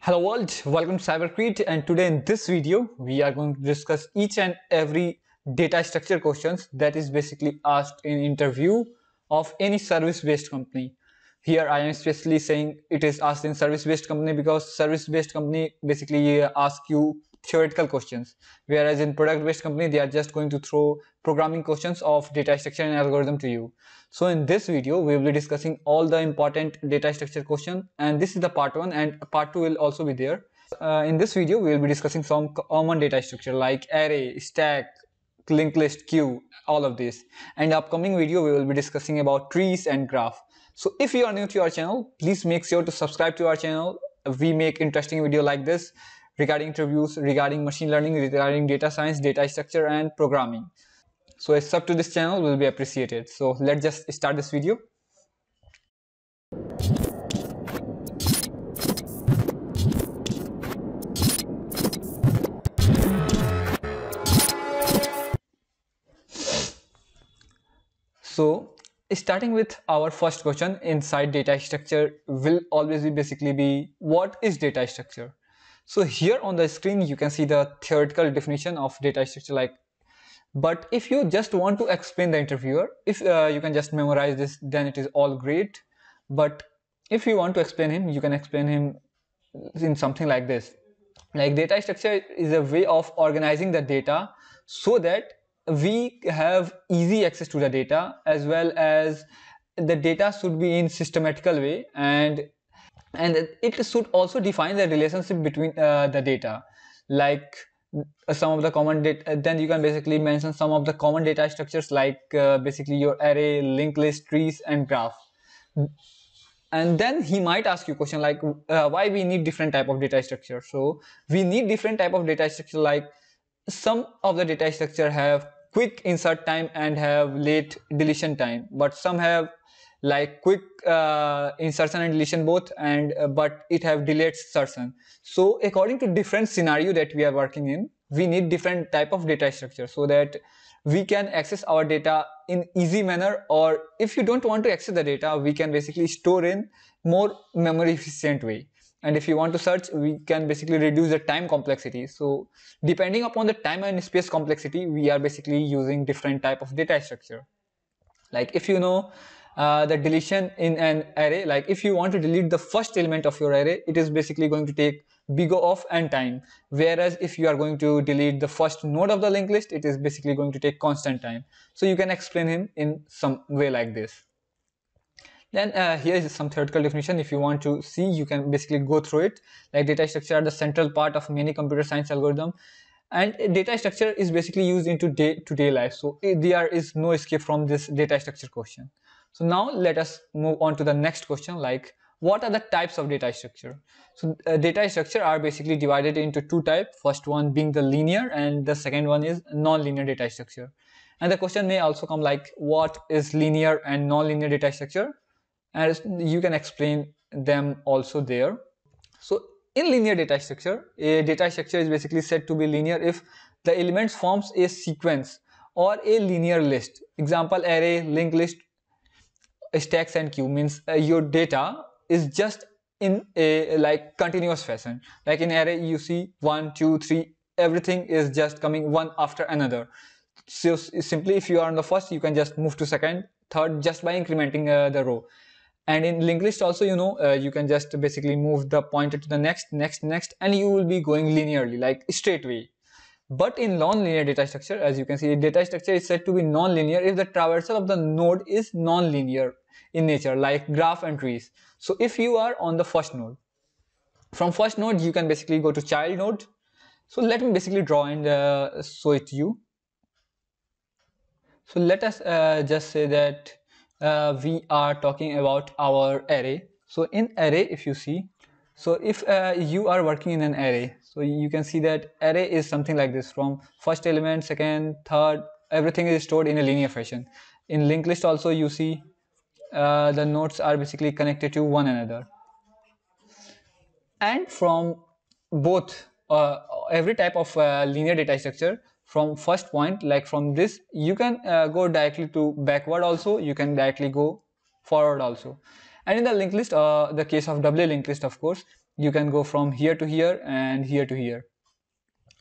Hello world, welcome to CyberCrete, and today in this video we are going to discuss each and every data structure questions that is basically asked in interview of any service-based company. Here I am especially saying it is asked in service-based company because service-based company basically ask you theoretical questions, whereas in product-based company they are just going to throw programming questions of data structure and algorithm to you. So in this video we will be discussing all the important data structure questions, and this is the part 1 and part 2 will also be there. In this video we will be discussing some common data structure like array, stack, linked list, queue, all of this. And upcoming video we will be discussing about trees and graph. So if you are new to our channel, please make sure to subscribe to our channel. We make interesting video like this regarding interviews, regarding machine learning, regarding data science, data structure and programming. So a sub to this channel will be appreciated. So let's just start this video. So starting with our first question inside data structure will always be what is data structure? So here on the screen you can see the theoretical definition of data structure, but if you just want to explain the interviewer, if you can just memorize this, then it is all great. But if you want to explain him, you can explain him in something like this. Like data structure is a way of organizing the data so that we have easy access to the data, as well as the data should be in systematical way, and it should also define the relationship between the data. Like some of the common data, then you can basically mention some of the common data structures like basically your array, linked list, trees and graph. And then he might ask you a question like why we need different type of data structure. So we need different type of data structure, like some of the data structure have quick insert time and have late deletion time, but some have like quick insertion and deletion both, and but it have delayed insertion. So according to different scenario that we are working in, we need different type of data structure so that we can access our data in easy manner, or if you don't want to access the data, we can basically store in more memory efficient way. And if you want to search, we can basically reduce the time complexity. So depending upon the time and space complexity, we are basically using different type of data structure. Like if you know the deletion in an array, like if you want to delete the first element of your array, it is basically going to take big O of n time, whereas if you are going to delete the first node of the linked list, it is basically going to take constant time. So you can explain him in some way like this. Then here is some theoretical definition. If you want to see, you can basically go through it. Like data structure are the central part of many computer science algorithm, and data structure is basically used into day-to-day life. So there is no escape from this data structure question. So now let us move on to the next question, like what are the types of data structure? So data structure are basically divided into two types. First one being the linear, and the second one is non-linear data structure. And the question may also come like what is linear and non-linear data structure, and you can explain them also there. So in linear data structure, a data structure is basically said to be linear if the elements forms a sequence or a linear list. Example, array, linked list, stacks and queue means your data is just in a like continuous fashion. Like in array you see 1, 2, 3, everything is just coming one after another. So simply if you are on the first, you can just move to second, third just by incrementing the row. And in linked list also, you can just basically move the pointer to the next, and you will be going linearly, like straight way. But in non-linear data structure, as you can see, data structure is said to be non-linear if the traversal of the node is non-linear in nature, like graph and trees. So if you are on the first node, from first node you can basically go to child node. So let me basically draw and show it to you. So let us just say that we are talking about our array. So in array, if you see, so if you are working in an array, so you can see that array is something like this: from first element, second, third, everything is stored in a linear fashion. In linked list also you see the nodes are basically connected to one another. And from both every type of linear data structure, from first point, like from this, you can go directly to backward also, you can directly go forward also. And in the linked list, the case of doubly linked list, of course, you can go from here to here and here to here.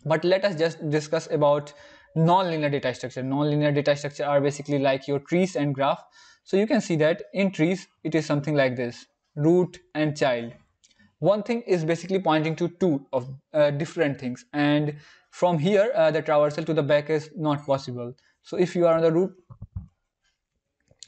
But let us just discuss about non-linear data structure. Non-linear data structure are basically like your trees and graph. So you can see that in trees it is something like this: root and child. One thing is basically pointing to two of different things, and from here the traversal to the back is not possible. So if you are on the root,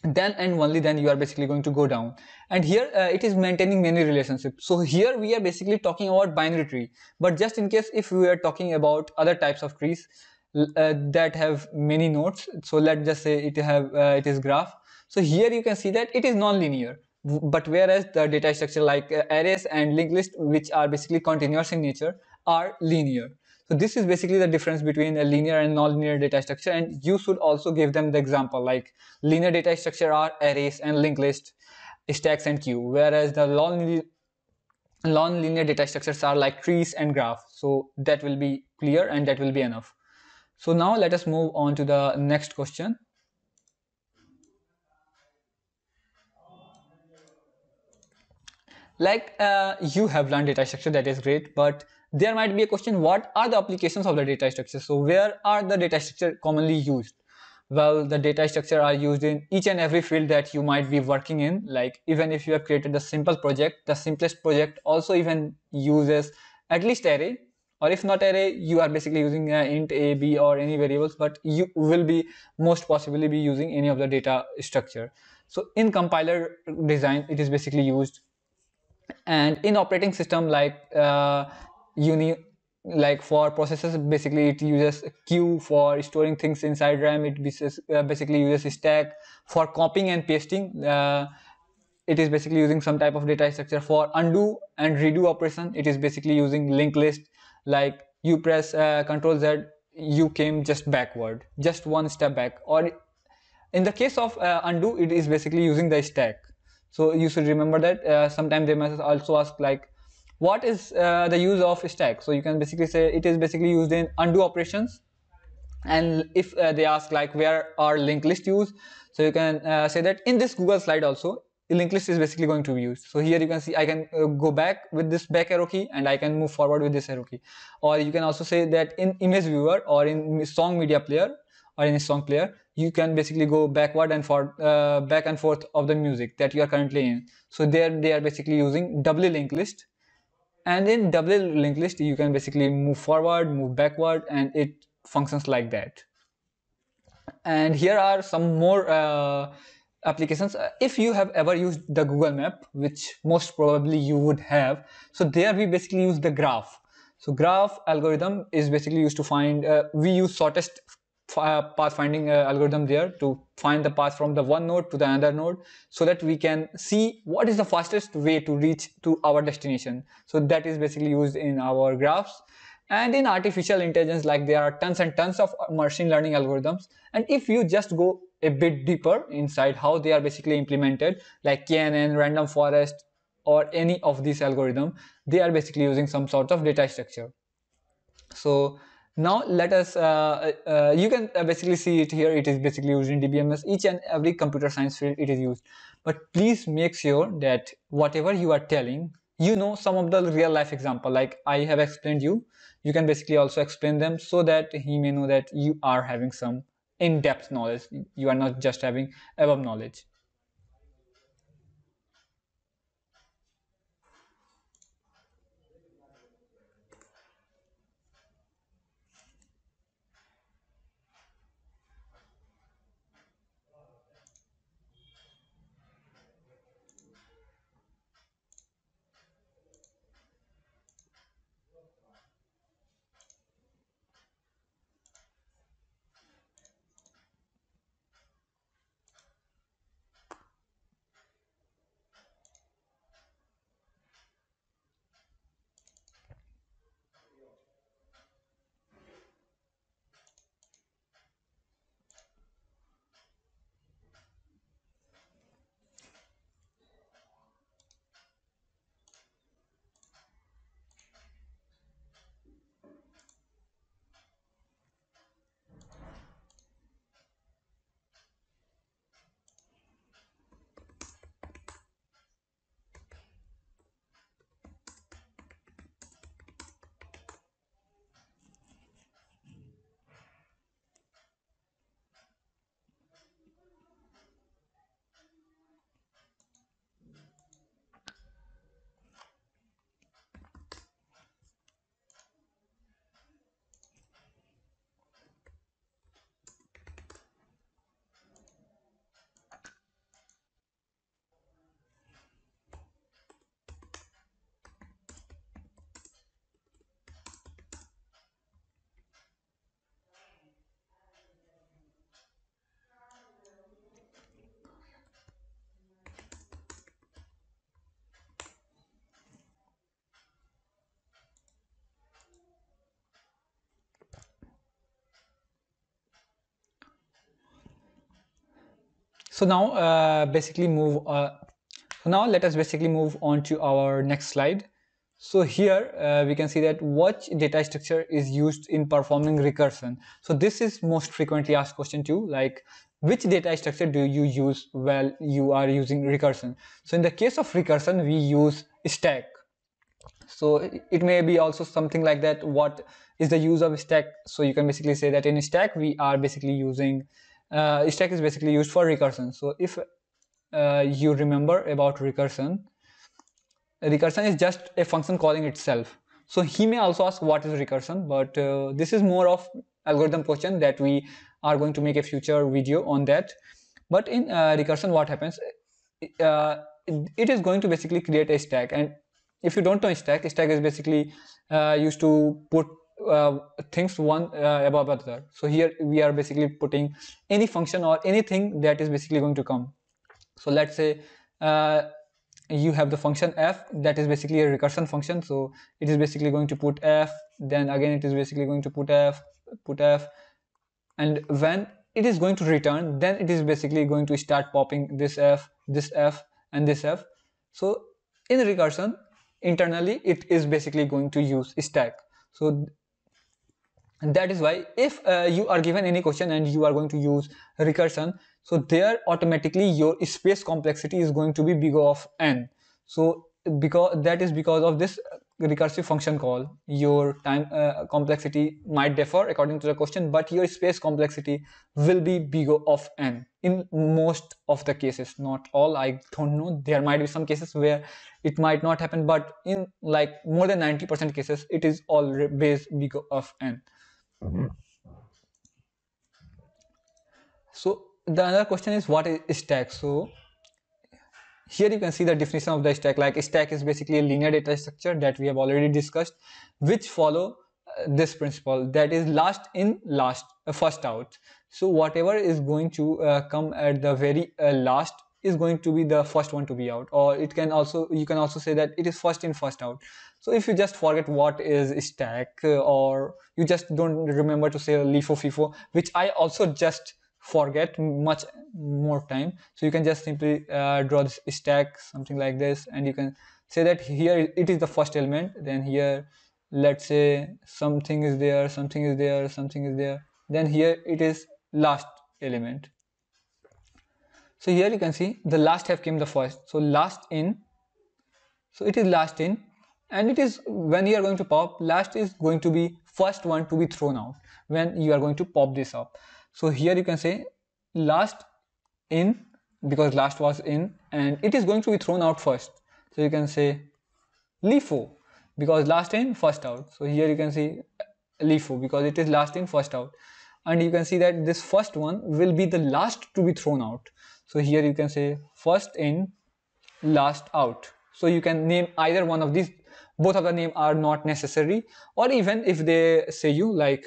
then and only then you are basically going to go down. And here it is maintaining many relationships. So here we are basically talking about binary tree, but just in case if we are talking about other types of trees that have many nodes, so let's just say it is graph. So here you can see that it is non-linear, but whereas the data structure like arrays and linked list, which are basically continuous in nature, are linear. So this is basically the difference between a linear and non-linear data structure, and you should also give them the example, like linear data structure are arrays and linked list, stacks and queue, whereas the non-linear data structures are like trees and graph. So that will be clear and that will be enough. So now let us move on to the next question. Like you have learned data structure, that is great, but there might be a question: what are the applications of the data structure? So where are the data structure commonly used? Well, the data structure are used in each and every field that you might be working in. Like even if you have created a simple project, the simplest project also even uses at least array, or if not array, you are basically using int a, b, or any variables, but you will be most possibly be using any of the data structure. So in compiler design it is basically used, and in operating system like like for processors basically it uses queue for storing things inside RAM. It basically uses stack for copying and pasting. It is basically using some type of data structure for undo and redo operation. It is basically using linked list, like you press Ctrl Z, you came just backward, just one step back. Or in the case of undo, it is basically using the stack. So you should remember that. Sometimes they must also ask like, what is the use of stack? So you can basically say it is basically used in undo operations. And if they ask like where are linked list used, so you can say that in this Google slide also linked list is basically going to be used. So here you can see I can go back with this back arrow key, and I can move forward with this arrow key. Or you can also say that in image viewer or in song media player or in a song player, you can basically go backward and back and forth of the music that you are currently in. So there they are basically using doubly linked list, and in doubly linked list you can basically move forward, move backward, and it functions like that. And here are some more applications. If you have ever used the Google Map, which most probably you would have, so there we basically use the graph. So graph algorithm is basically used to find, we use shortest path finding algorithm there to find the path from the one node to the another node, so that we can see what is the fastest way to reach to our destination. So that is basically used in our graphs. And in artificial intelligence, like there are tons and tons of machine learning algorithms, and if you just go a bit deeper inside how they are basically implemented, like knn, random forest, or any of these algorithms, they are basically using some sort of data structure. So now let us you can basically see it here. It is basically used in DBMS. Each and every computer science field it is used, but please make sure that whatever you are telling, you know some of the real life example, like I have explained you. You can basically also explain them, so that he may know that you are having some in-depth knowledge. You are not just having above knowledge. So now let us basically move on to our next slide. So here we can see that what data structure is used in performing recursion. So this is most frequently asked question too, like which data structure do you use while you are using recursion? So in the case of recursion, we use stack. So it may be also something like that. What is the use of stack? So you can basically say that in stack we are basically using stack is basically used for recursion. So if you remember about recursion is just a function calling itself. So he may also ask what is recursion, but this is more of algorithm question that we are going to make a future video on that. But in recursion, what happens, it is going to basically create a stack. And if you don't know stack is basically used to put things one above other. So here we are basically putting any function or anything that is basically going to come. So let's say you have the function f that is basically a recursion function. So it is basically going to put f, then again it is basically going to put f, and when it is going to return, then it is basically going to start popping this f, and this f. So in recursion, internally it is basically going to use stack. So that is why if you are given any question and you are going to use recursion, so there automatically your space complexity is going to be big of n. So because of this recursive function call, your time complexity might differ according to the question, but your space complexity will be big of n in most of the cases. Not all, I don't know, there might be some cases where it might not happen, but in like more than 90% cases it is always big of n. So the another question is what is stack? So here you can see the definition of the stack. Like stack is basically a linear data structure that we have already discussed, which follow this principle, that is last in, first out. So whatever is going to come at the very last is going to be the first one to be out, or you can also say that it is first in, first out. So if you just forget what is stack, or you just don't remember to say LIFO, FIFO, which I also just forget much more time, so you can just simply draw this stack something like this, and you can say that here it is the first element, then here let's say something is there, something is there, something is there, then here it is last element. So here you can see the last have came the first, so last in, so it is last in, and it is when you are going to pop, last is going to be first one to be thrown out when you are going to pop this up. So here you can say last in, because last was in, and it is going to be thrown out first. So you can say LIFO, because last in, first out. So here you can see LIFO because it is last in, first out. And you can see that this first one will be the last to be thrown out. So here you can say first in, last out. So you can name either one of these. Both of the name are not necessary, or even if they say you like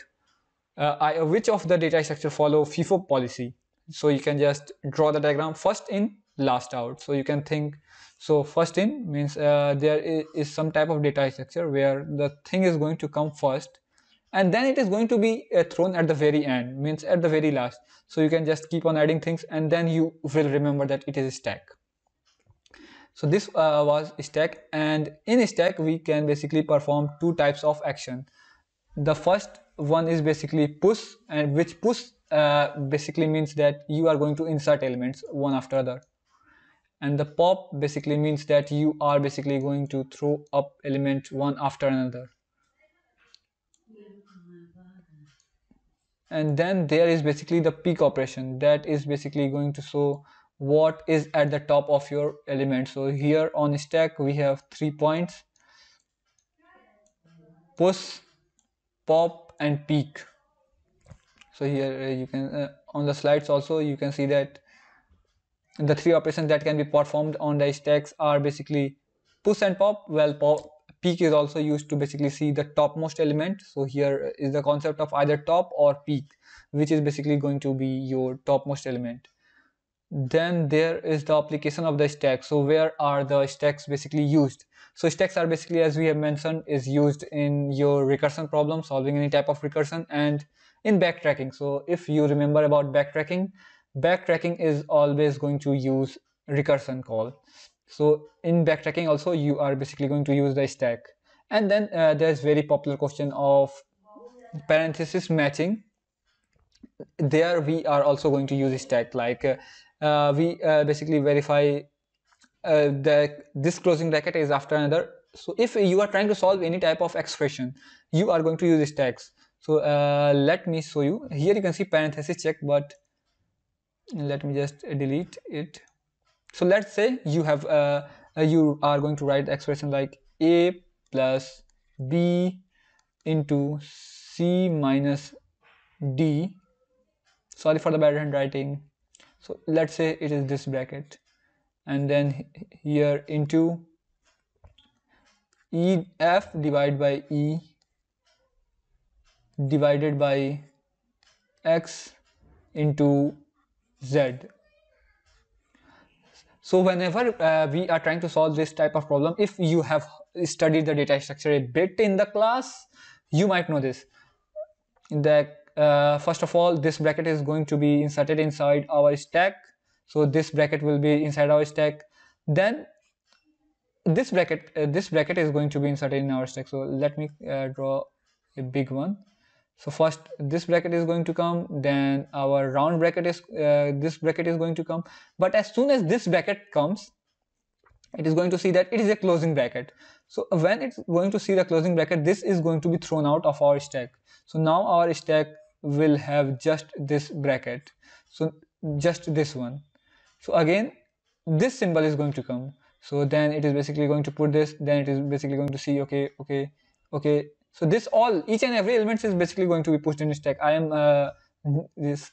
which of the data structure follow FIFO policy. So you can just draw the diagram first in, last out. So you can think, so first in means there is some type of data structure where the thing is going to come first, and then it is going to be thrown at the very end, means at the very last. So you can just keep on adding things, and then you will remember that it is a stack. So this was stack, and in stack we can basically perform two types of action. The first one is basically push, and which push basically means that you are going to insert elements one after other, and the pop basically means that you are basically going to throw up element one after another. And then there is basically the peak operation, that is basically going to show what is at the top of your element. So here on stack we have 3 points: push, pop, and peak. So here you can on the slides also you can see that the three operations that can be performed on the stacks are basically push and pop. Well, peak is also used to basically see the topmost element. So here is the concept of either top or peak, which is basically going to be your topmost element. Then there is the application of the stack. So where are the stacks basically used? So stacks are basically, as we have mentioned, is used in your recursion problem, solving any type of recursion, and in backtracking. So if you remember about backtracking, backtracking is always going to use recursion call. So in backtracking also you are basically going to use the stack. And then there's very popular question of parenthesis matching. There we are also going to use stack, like we basically verify that this closing bracket is after another. So if you are trying to solve any type of expression, you are going to use stacks. So let me show you. Here you can see parenthesis check, but let me just delete it. So let's say you have you are going to write the expression like a plus b into c minus d. Sorry for the bad handwriting. So let's say it is this bracket, and then here into e f divided by e divided by x into z. So whenever we are trying to solve this type of problem, if you have studied the data structure a bit in the class, you might know this, that first of all, this bracket is going to be inserted inside our stack. So this bracket will be inside our stack. Then this bracket is going to be inserted in our stack. So let me draw a big one. So first this bracket is going to come, then our round bracket is this bracket is going to come. But as soon as this bracket comes, it is going to see that it is a closing bracket. So when it's going to see the closing bracket, this is going to be thrown out of our stack. So now our stack will have just this bracket, so just this one. So again this symbol is going to come. So then it is basically going to put this, then it is basically going to see okay. So this each and every element is basically going to be pushed in the stack. I am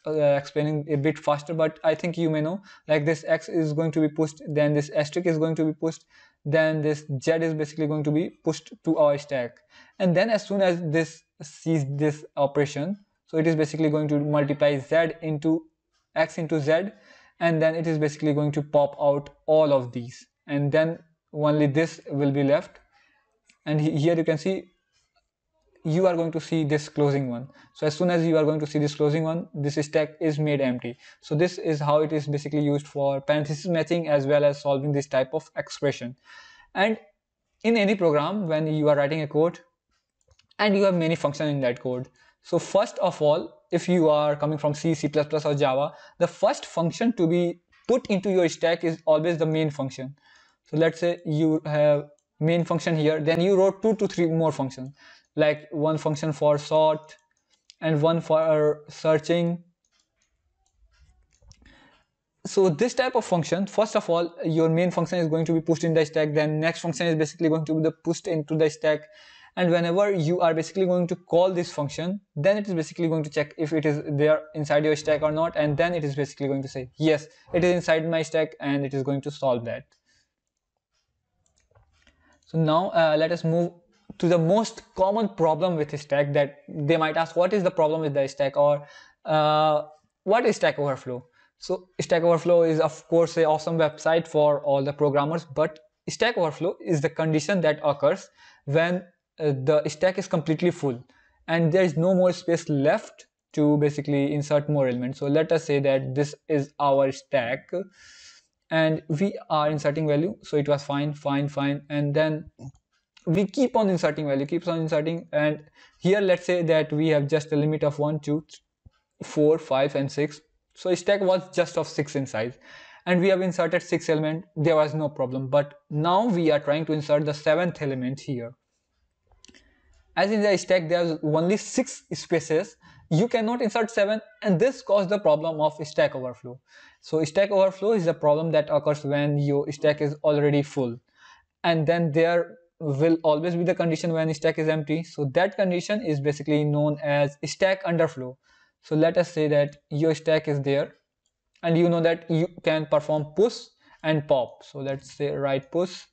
explaining a bit faster, but I think you may know, like this x is going to be pushed, then this asterisk is going to be pushed, then this z is basically going to be pushed to our stack. And then as soon as this sees this operation, so it is basically going to multiply z into x into z, and then it is basically going to pop out all of these, and then only this will be left. And here you can see you are going to see this closing one. So as soon as you are going to see this closing one, this stack is made empty. So this is how it is basically used for parenthesis matching as well as solving this type of expression. And in any program, when you are writing a code and you have many functions in that code, so first of all, if you are coming from C, C++ or Java, the first function to be put into your stack is always the main function. So let's say you have main function here, then you wrote 2 to 3 more functions, like one function for sort and one for searching. So this type of function, first of all, your main function is going to be pushed in the stack, then next function is basically going to be pushed into the stack. And whenever you are basically going to call this function, then it is basically going to check if it is there inside your stack or not, and then it is basically going to say yes, it is inside my stack, and it is going to solve that. So now let us move to the most common problem with a stack, that they might ask, what is the problem with the stack, or what is Stack Overflow? So Stack Overflow is of course an awesome website for all the programmers, but Stack Overflow is the condition that occurs when the stack is completely full and there is no more space left to basically insert more elements. So let us say that this is our stack and we are inserting value, so it was fine, and then we keep on inserting value, keeps on inserting, and here let's say that we have just a limit of 1, 2, 4, 5 and 6. So stack was just of 6 in size and we have inserted 6 elements, there was no problem. But now we are trying to insert the 7th element here. As in the stack there are only 6 spaces, you cannot insert 7, and this caused the problem of Stack Overflow. So Stack Overflow is a problem that occurs when your stack is already full, and then there will always be the condition when stack is empty. So that condition is basically known as stack underflow. So let us say that your stack is there and you know that you can perform push and pop. So let's say write push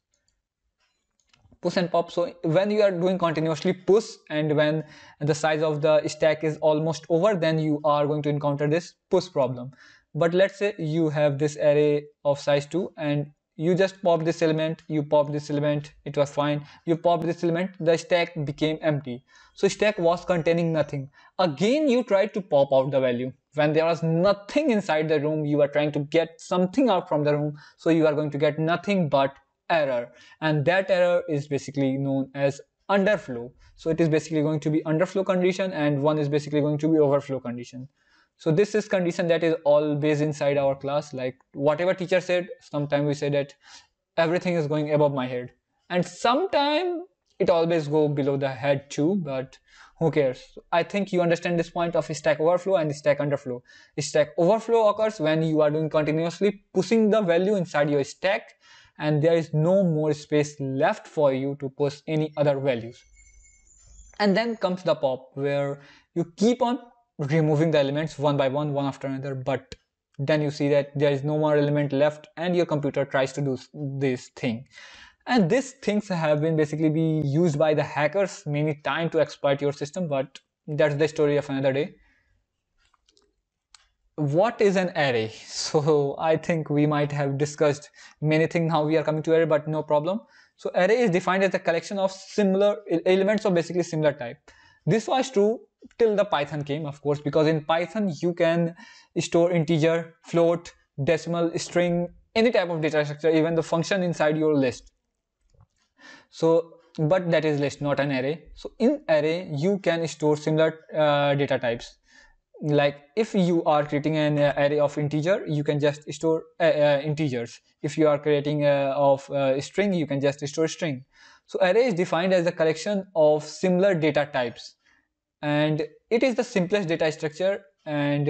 and pop. So when you are doing continuously push and when the size of the stack is almost over, then you are going to encounter this push problem. But let's say you have this array of size 2 and You just pop this element, you pop this element, it was fine. You pop this element, the stack became empty. So stack was containing nothing. Again, you tried to pop out the value. When there was nothing inside the room, you are trying to get something out from the room. So you are going to get nothing but error. And that error is basically known as underflow. So it is basically going to be underflow condition, and one is basically going to be overflow condition. So this is condition that is always inside our class, like whatever teacher said. Sometimes we say that everything is going above my head, and sometimes it always go below the head too, but who cares? I think you understand this point of stack overflow and stack underflow. Stack overflow occurs when you are doing continuously pushing the value inside your stack, and there is no more space left for you to push any other values. And then comes the pop, where you keep on removing the elements one by one, one after another, but then you see that there is no more element left, and your computer tries to do this thing. And these things have been basically be used by the hackers many times to exploit your system, but that's the story of another day. What is an array? So I think we might have discussed many things. Now we are coming to array, but no problem. So array is defined as a collection of similar elements of basically similar type. This was true till the Python came, of course, because in Python you can store integer, float, decimal, string, any type of data structure, even the function inside your list. So but that is list, not an array. So in array you can store similar data types. Like if you are creating an array of integer, you can just store integers. If you are creating of string, you can just store string. So array is defined as a collection of similar data types, and it is the simplest data structure. And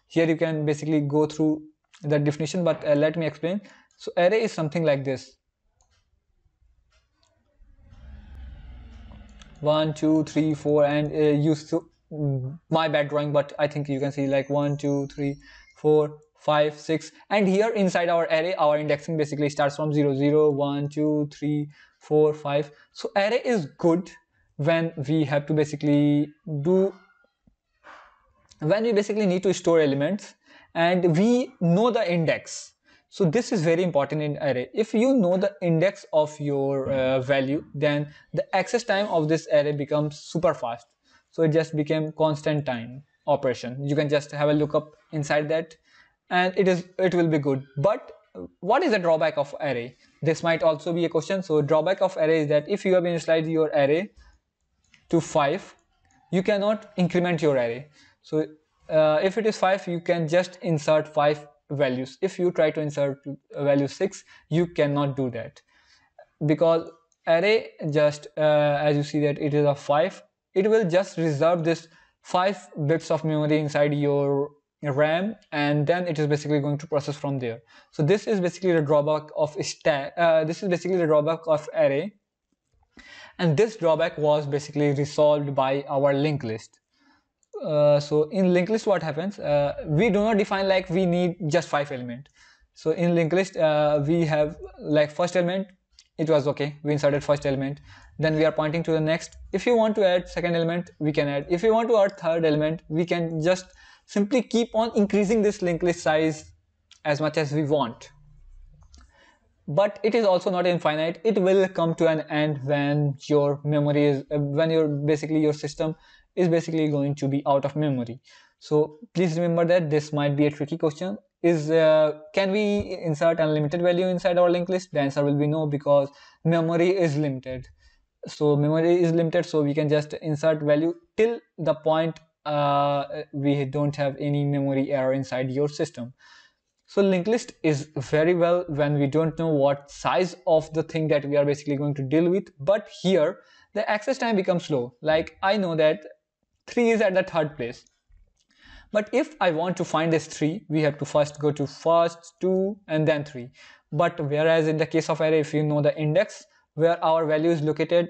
here you can basically go through the definition, but let me explain. So array is something like this: 1 2 3 4, and my bad drawing, but I think you can see like 1 2 3 4 5 6, and here inside our array our indexing basically starts from 0 0 1 2 3 4 5. So array is good when we have to basically need to store elements and we know the index. So this is very important in array. If you know the index of your value, then the access time of this array becomes super fast. So it just became constant time operation. You can just have a lookup inside that, and it will be good. But what is the drawback of array? This might also be a question. So drawback of array is that if you have initialized your array to 5, you cannot increment your array. So if it is 5, you can just insert 5 values. If you try to insert value 6, you cannot do that, because array just as you see that it is a 5, it will just reserve this 5 bits of memory inside your RAM, and then it is basically going to process from there. So this is basically the drawback of stack. This is basically the drawback of array, and this drawback was basically resolved by our linked list. So in linked list what happens, we do not define like we need just 5 elements. So in linked list we have like first element, it was okay, we inserted first element, then we are pointing to the next. If you want to add second element, we can add. If you want to add third element, we can just simply keep on increasing this linked list size as much as we want. But it is also not infinite. It will come to an end when your memory is when your system is basically going to be out of memory. So please remember that this might be a tricky question. Is can we insert unlimited value inside our linked list? The answer will be no, because memory is limited. So memory is limited, so we can just insert value till the point we don't have any memory error inside your system. So linked list is very well when we don't know what size of the thing that we are basically going to deal with. But here the access time becomes slow. Like I know that 3 is at the third place, but if I want to find this 3, we have to first go to first, 2, and then 3. But whereas in the case of array, if you know the index where our value is located,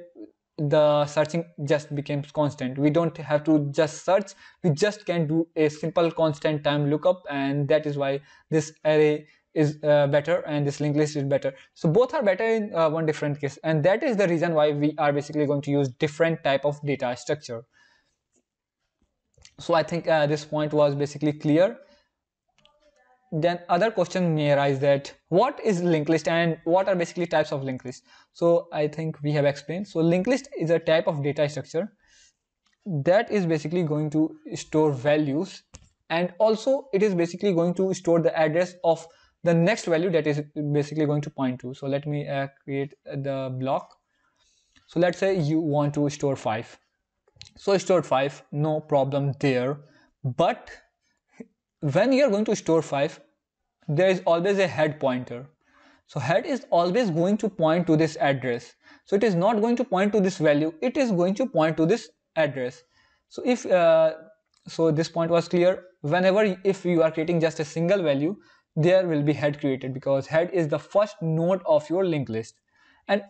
the searching just becomes constant. We don't have to just search, we just can do a simple constant time lookup, and that is why this array is better and this linked list is better. So both are better in one different case, and that is the reason why we are basically going to use different type of data structure. So I think this point was basically clear. then other question may arise that what is linked list and what are basically types of linked list. So I think we have explained. So linked list is a type of data structure that is basically going to store values, and also it is basically going to store the address of the next value that is basically going to point to. So let me create the block. So let's say you want to store 5. So stored 5, no problem there. But when you are going to store 5, there is always a head pointer. So head is always going to point to this address. So it is not going to point to this value, it is going to point to this address. So if so this point was clear. Whenever if you are creating just a single value, there will be head created, because head is the first node of your linked list. And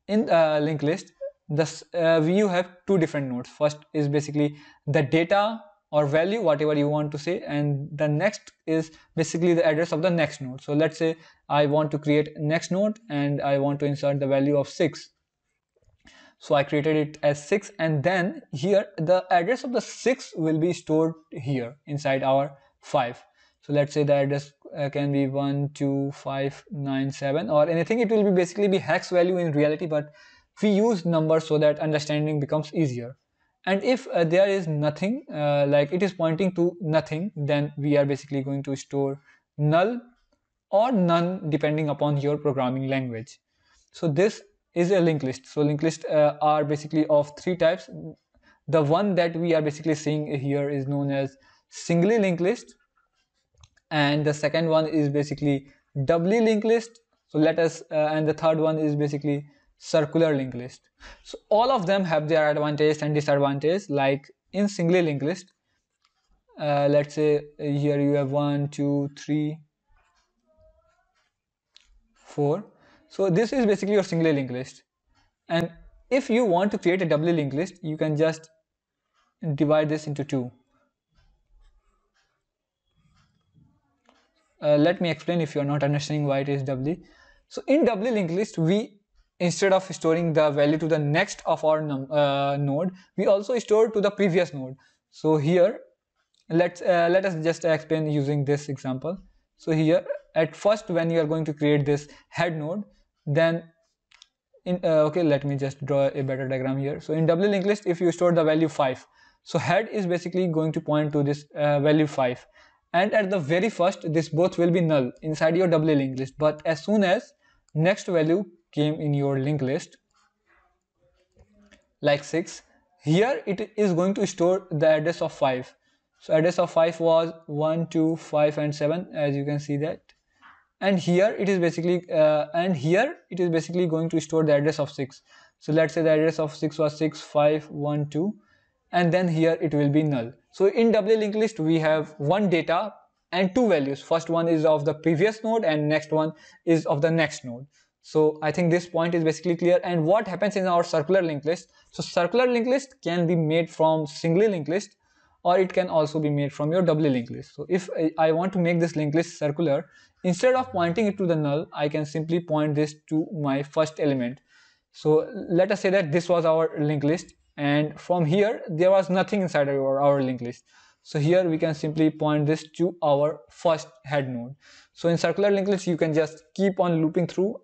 in linked list, this you have two different nodes. First is basically the data or value, whatever you want to say, and the next is basically the address of the next node. So let's say I want to create next node and I want to insert the value of 6. So I created it as 6, and then here the address of the 6 will be stored here inside our 5. So let's say the address can be 12597 or anything. It will be basically be hex value in reality, but we use numbers so that understanding becomes easier. And if there is nothing, like it is pointing to nothing, then we are basically going to store null or none depending upon your programming language. So this is a linked list. So linked lists are basically of 3 types. The one that we are basically seeing here is known as singly linked list, and the second one is basically doubly linked list. So let us and the third one is basically circular linked list. So all of them have their advantages and disadvantages. Like in singly linked list, let's say here you have 1 2 3 4. So this is basically your singly linked list, and if you want to create a doubly linked list, you can just divide this into 2. Let me explain if you are not understanding why it is doubly. So in doubly linked list, we, instead of storing the value to the next of our node, we also store to the previous node. So here let us just explain using this example. So here at first, when you are going to create this head node, then okay, let me just draw a better diagram here. So in doubly linked list, if you store the value 5, so head is basically going to point to this value 5, and at the very first this both will be null inside your doubly linked list. But as soon as next value came in your linked list, like 6, here it is going to store the address of 5. So address of 5 was 1 2 5 and 7, as you can see that. And here it is basically going to store the address of 6. So let's say the address of 6 was 6512, and then here it will be null. So in doubly linked list, we have one data and 2 values. First one is of the previous node and next one is of the next node. So I think this point is basically clear. And what happens in our circular linked list? So circular linked list can be made from singly linked list, or it can also be made from your doubly linked list. So if I want to make this linked list circular, instead of pointing it to the null, I can simply point this to my first element. So let us say that this was our linked list, and from here there was nothing inside our linked list. So here we can simply point this to our first head node. So in circular linked list, you can just keep on looping through,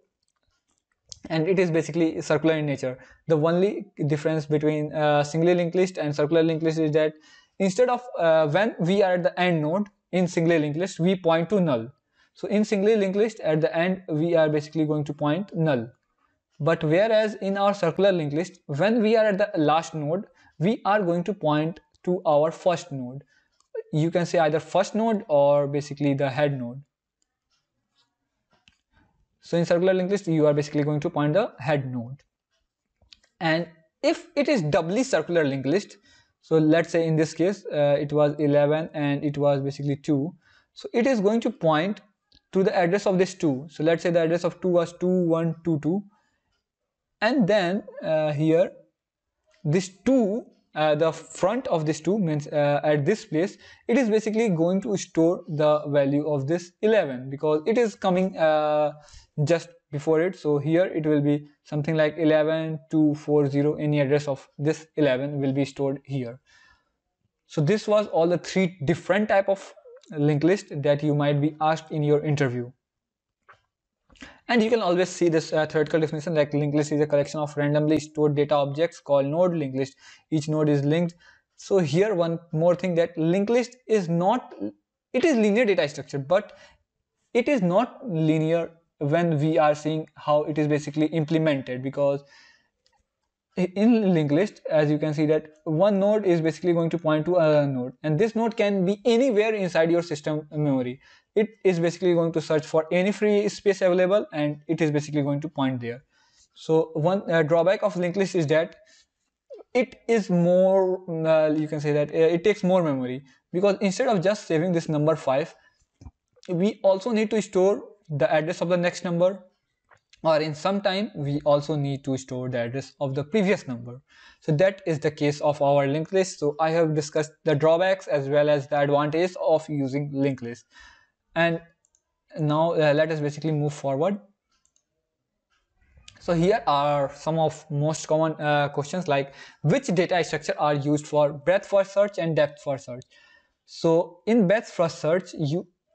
and it is basically circular in nature. The only difference between singly linked list and circular linked list is that instead of when we are at the end node in singly linked list, we point to null. So in singly linked list, at the end we are basically going to point null. But whereas in our circular linked list, when we are at the last node, we are going to point to our first node. You can say either first node or basically the head node. So in circular linked list, you are basically going to point the head node. And if it is doubly circular linked list, so let's say in this case it was 11 and it was basically 2. So it is going to point to the address of this 2. So let's say the address of 2 was 2122, and then here this 2, the front of this 2 means at this place, it is basically going to store the value of this 11, because it is coming just before it. So here it will be something like 11240. Any address of this 11 will be stored here. So this was all the 3 different type of linked list that you might be asked in your interview. And you can always see this theoretical definition, like linked list is a collection of randomly stored data objects called node. Linked list, each node is linked. So here one more thing, that linked list is not, it is linear data structure, but it is not linear when we are seeing how it is basically implemented, because in linked list, as you can see, that one node is basically going to point to another node, and this node can be anywhere inside your system memory. It is basically going to search for any free space available, and it is basically going to point there. So one drawback of linked list is that it is more, you can say that it takes more memory, because instead of just saving this number 5, we also need to store the address of the next number, or in some time we also need to store the address of the previous number. So that is the case of our linked list. So I have discussed the drawbacks as well as the advantage of using linked list, and now let us basically move forward. So here are some of most common questions, like which data structure are used for breadth first search and depth first search. So in breadth first search,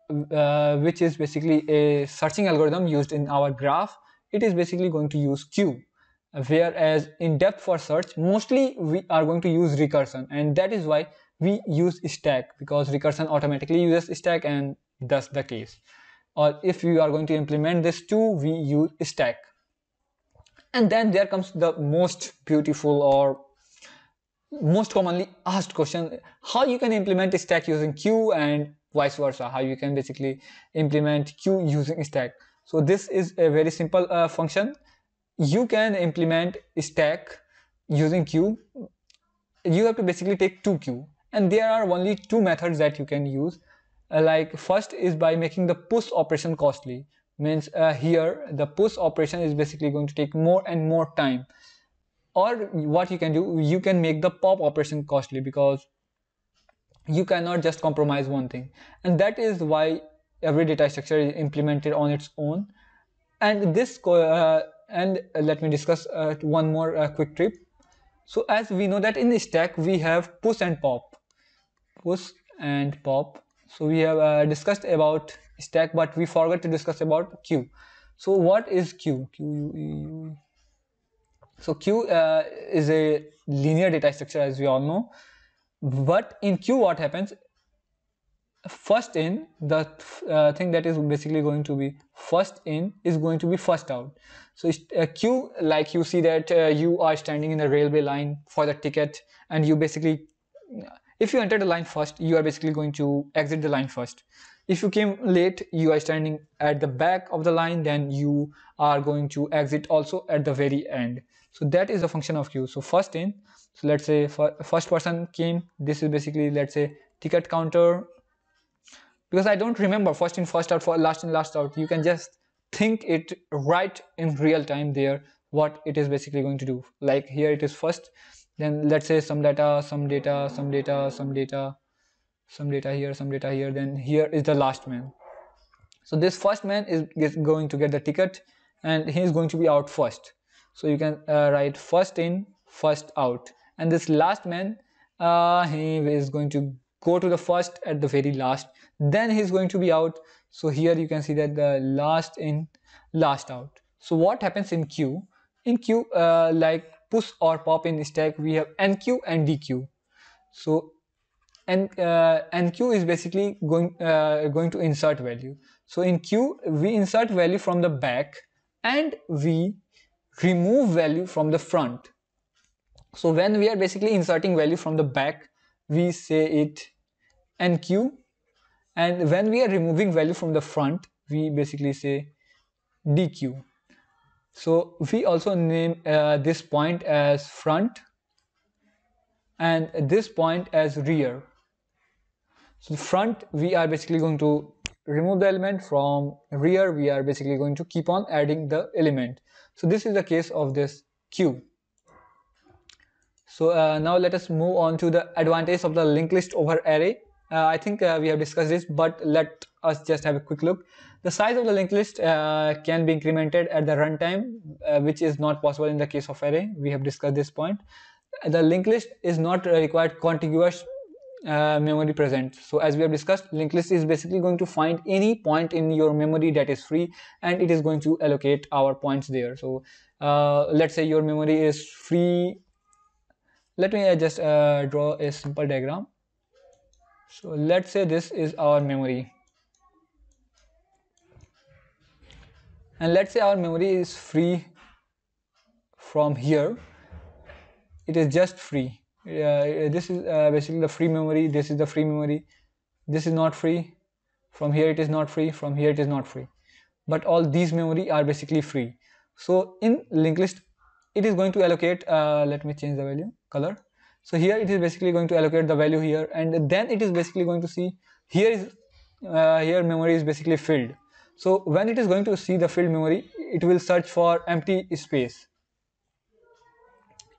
which is basically a searching algorithm used in our graph, it is basically going to use queue. Whereas in depth first search, mostly we are going to use recursion, and that is why we use stack, because recursion automatically uses stack, and thus the case. Or if we are going to implement this too, we use stack. And then there comes the most beautiful or most commonly asked question, how you can implement a stack using queue, and vice versa, how you can basically implement queue using stack. So this is a very simple function. You can implement stack using queue. You have to basically take two queue, and there are only two methods that you can use. Like first is by making the push operation costly, means here the push operation is basically going to take more and more time. Or what you can do, you can make the pop operation costly, because you cannot just compromise one thing, and that is why every data structure is implemented on its own. And this let me discuss one more quick tip. So as we know that in the stack we have push and pop, push and pop. So we have discussed about stack, but we forgot to discuss about queue. So what is queue? So queue is a linear data structure, as we all know. But in queue, what happens? First in, the thing that is basically going to be first in is going to be first out. So a queue, like you see that you are standing in the railway line for the ticket, and you basically, if you enter the line first, you are basically going to exit the line first. If you came late, you are standing at the back of the line, then you are going to exit also at the very end. So that is the function of queue. So first in, so let's say first person came, this is basically, let's say, ticket counter, because I don't remember first in first out for last in last out. You can just think it right in real time there, what it is basically going to do. Like here it is first, then let's say some data, some data, some data, some data, some data here, some data here, then here is the last man. So this first man is going to get the ticket, and he is going to be out first. So you can write first in, first out, and this last man, he is going to go to the first at the very last, then he is going to be out. So here you can see that the last in, last out. So what happens in queue? In queue, like push or pop in stack, we have NQ and DQ. So NQ is basically going to insert value. So in queue, we insert value from the back and we remove value from the front. So when we are basically inserting value from the back, we say it NQ, and when we are removing value from the front, we basically say DQ. So we also name this point as front and this point as rear. So front, we are basically going to remove the element. From rear, we are basically going to keep on adding the element. So this is the case of this queue. So now let us move on to the advantage of the linked list over array. I think we have discussed this, but let us just have a quick look. The size of the linked list can be incremented at the runtime, which is not possible in the case of array. We have discussed this point. The linked list is not required contiguous memory present. So as we have discussed, linked list is basically going to find any point in your memory that is free, and it is going to allocate our points there. So let's say your memory is free. Let me just draw a simple diagram. So let's say this is our memory, and let's say our memory is free from here. It is just free. This is basically the free memory. This is the free memory. This is not free. From here it is not free. From here it is not free. But all these memory are basically free. So in linked list, it is going to allocate. Let me change the value color. So here it is basically going to allocate the value here, and then it is basically going to see here is here memory is basically filled. So when it is going to see the filled memory, it will search for empty space.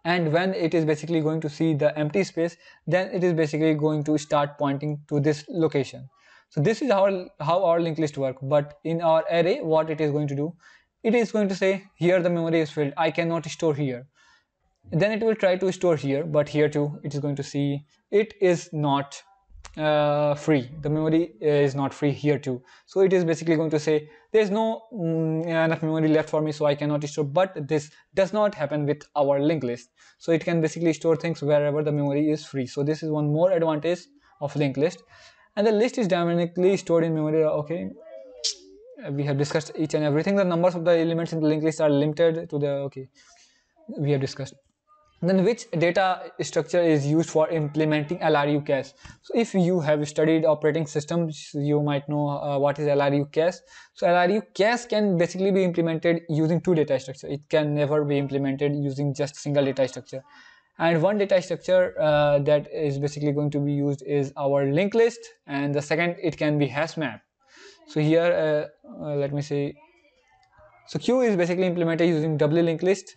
And when it is basically going to see the empty space, then it is basically going to start pointing to this location. So this is how our linked list work. But in our array, what it is going to do, it is going to say here the memory is filled, I cannot store here. Then it will try to store here, but here too it is going to see it is not free. The memory is not free here too. So it is basically going to say there is no enough memory left for me, so I cannot store. But this does not happen with our linked list. So it can basically store things wherever the memory is free. So this is one more advantage of linked list. And the list is dynamically stored in memory. Okay, we have discussed each and everything. The numbers of the elements in the linked list are limited to the, okay, we have discussed. Then which data structure is used for implementing LRU Cast? So if you have studied operating systems, you might know what is LRU Cast. So LRU Cast can basically be implemented using two data structures. It can never be implemented using just single data structure. And one data structure that is basically going to be used is our linked list, and the second, it can be hash map. So here let me say, so Q is basically implemented using doubly linked list,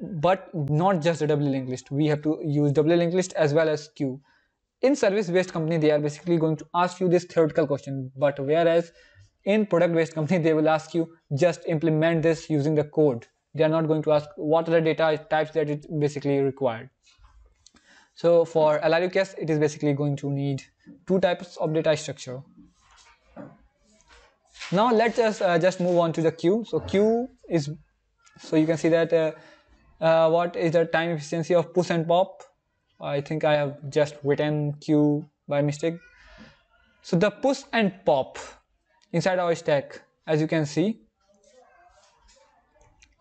but not just a doubly linked list. We have to use doubly linked list as well as Q. In service-based company, they are basically going to ask you this theoretical question, but whereas in product-based company, they will ask you just implement this using the code. They are not going to ask what are the data types that it basically required. So for LRU Cast, it is basically going to need two types of data structure. Now let's just move on to the Q. So Q is, so you can see that what is the time efficiency of push and pop. I think I have just written Q by mistake. So the push and pop inside our stack, as you can see,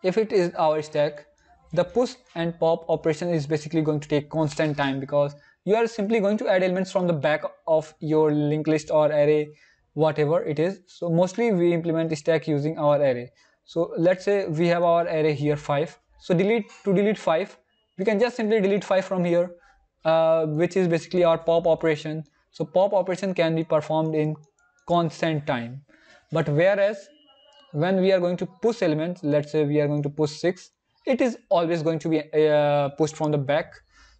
if it is our stack, the push and pop operation is basically going to take constant time, because you are simply going to add elements from the back of your linked list or array, whatever it is. So mostly we implement stack using our array. So let's say we have our array here 5. So to delete 5, we can just simply delete 5 from here, which is basically our pop operation. So pop operation can be performed in constant time. But whereas when we are going to push elements, let's say we are going to push 6, it is always going to be pushed from the back.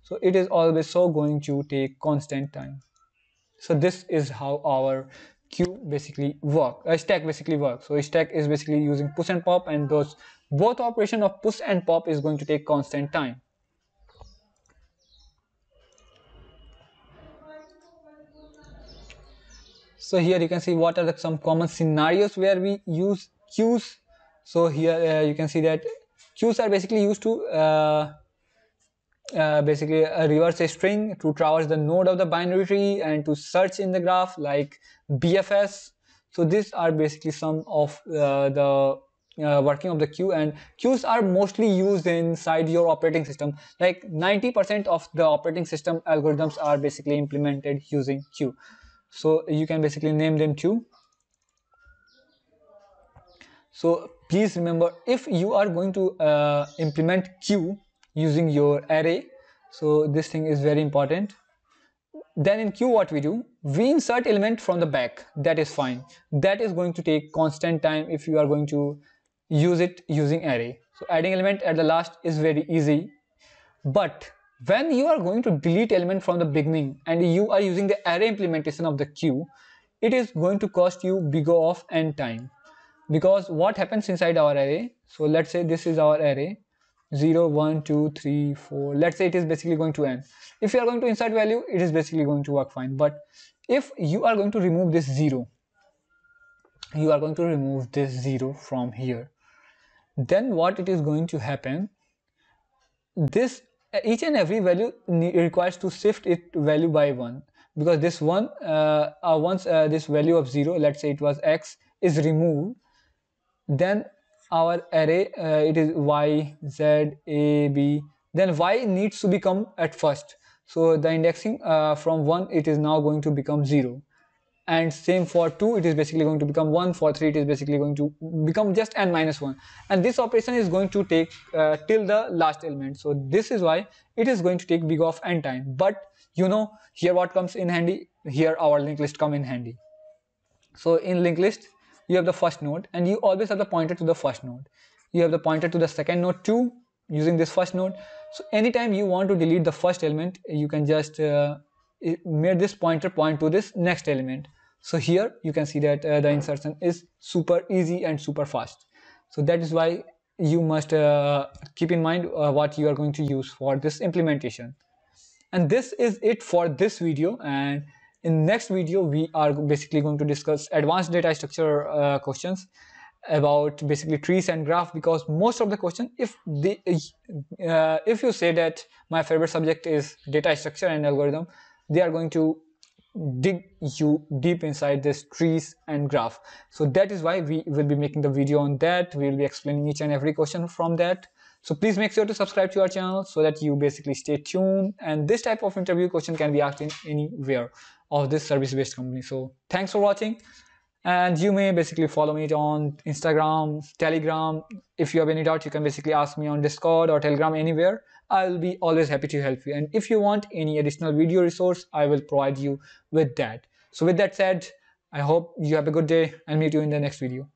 So it is always so going to take constant time. So this is how our queue basically work, stack basically works. So stack is basically using push and pop, and those both operation of push and pop is going to take constant time. So here you can see what are some common scenarios where we use queues. So here you can see that queues are basically used to basically reverse a string, to traverse the node of the binary tree, and to search in the graph like BFS. So these are basically some of the working of the queue, and queues are mostly used inside your operating system. Like 90% of the operating system algorithms are basically implemented using queue. So you can basically name them too. So please remember, if you are going to implement queue using your array, so this thing is very important. Then in queue what we do, we insert element from the back. That is fine. That is going to take constant time if you are going to use it using array. So adding element at the last is very easy. But when you are going to delete element from the beginning and you are using the array implementation of the queue, it is going to cost you big of n time. Because what happens inside our array, so let's say this is our array, 0, 1, 2, 3, 4. Let's say it is basically going to end. If you are going to insert value, it is basically going to work fine. But if you are going to remove this 0, you are going to remove this 0 from here, then what it is going to happen, this each and every value requires to shift it value by 1, because this one once this value of 0, let's say it was x, is removed, then our array it is y, z, a, b, then y needs to become at first. So the indexing from 1, it is now going to become 0, and same for 2, it is basically going to become 1, for 3 it is basically going to become just n minus 1, and this operation is going to take till the last element. So this is why it is going to take big of n time. But here what comes in handy, here our linked list come in handy. So in linked list, you have the first node, and you always have the pointer to the first node. You have the pointer to the second node too, using this first node. So anytime you want to delete the first element, you can just make this pointer point to this next element. So here you can see that the insertion is super easy and super fast. So that is why you must keep in mind what you are going to use for this implementation. And this is it for this video, and in next video we are basically going to discuss advanced data structure questions about basically trees and graph, because most of the question, if you say that my favorite subject is data structure and algorithm, they are going to dig you deep inside this trees and graph. So that is why we will be making the video on that. We will be explaining each and every question from that. So please make sure to subscribe to our channel so that you basically stay tuned, and this type of interview question can be asked in anywhere of this service-based company. So thanks for watching, and you may basically follow me on Instagram, Telegram. If you have any doubt, you can basically ask me on Discord or Telegram, anywhere. I'll be always happy to help you, and if you want any additional video resource, I will provide you with that. So with that said, I hope you have a good day, and meet you in the next video.